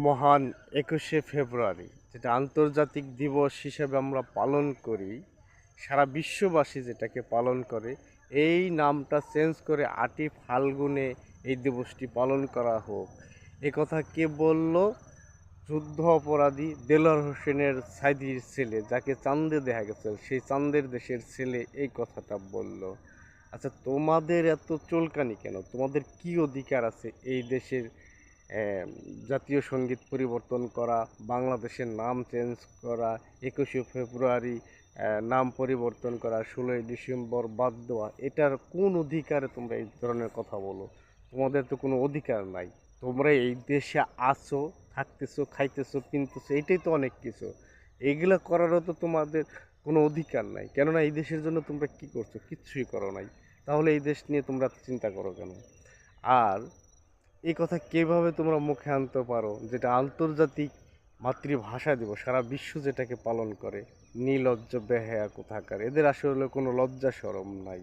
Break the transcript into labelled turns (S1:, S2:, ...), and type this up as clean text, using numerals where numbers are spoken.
S1: মহান ২১শে ফেব্রুয়ারি যেটা আন্তর্জাতিক দিবস হিসেবে আমরা পালন করি, সারা বিশ্ববাসী যেটাকে পালন করে, এই নামটা চেঞ্জ করে ৮ই ফাল্গুনে এই দিবসটি পালন করা হোক। এ কথা কে বলল? যুদ্ধ অপরাধী দেলোয়ার হোসেনের সাইদির ছেলে, যাকে চাঁদে দেখা গেছে, সেই চাঁদের দেশের ছেলে এই কথাটা বলল। আচ্ছা, তোমাদের এত চুলকানি কেন? তোমাদের কি অধিকার আছে এই দেশের জাতীয় সঙ্গীত পরিবর্তন করা, বাংলাদেশের নাম চেঞ্জ করা, ২১শে ফেব্রুয়ারি নাম পরিবর্তন করা, ১৬ই ডিসেম্বর বাদ দেওয়া? এটার কোন অধিকারে তোমরা এই ধরনের কথা বলো? তোমাদের তো কোনো অধিকার নাই। তোমরা এই দেশে আছো, থাকতেছো, খাইতেছো, কিনতেছো, এটাই তো অনেক কিছু। এইগুলো করারও তো তোমাদের কোনো অধিকার নাই। কেননা এই দেশের জন্য তোমরা কি করছো? কিচ্ছুই করো নাই। তাহলে এই দেশ নিয়ে তোমরা চিন্তা করো কেন? আর এই কথা কিভাবে তোমরা মুখে আনতে পারো, যেটা আন্তর্জাতিক মাতৃভাষা দিবস, সারা বিশ্ব যেটাকে পালন করে? নির্লজ্জ বেহায়া কোথাকার, এদের আসলে কোনো লজ্জা শরম নাই।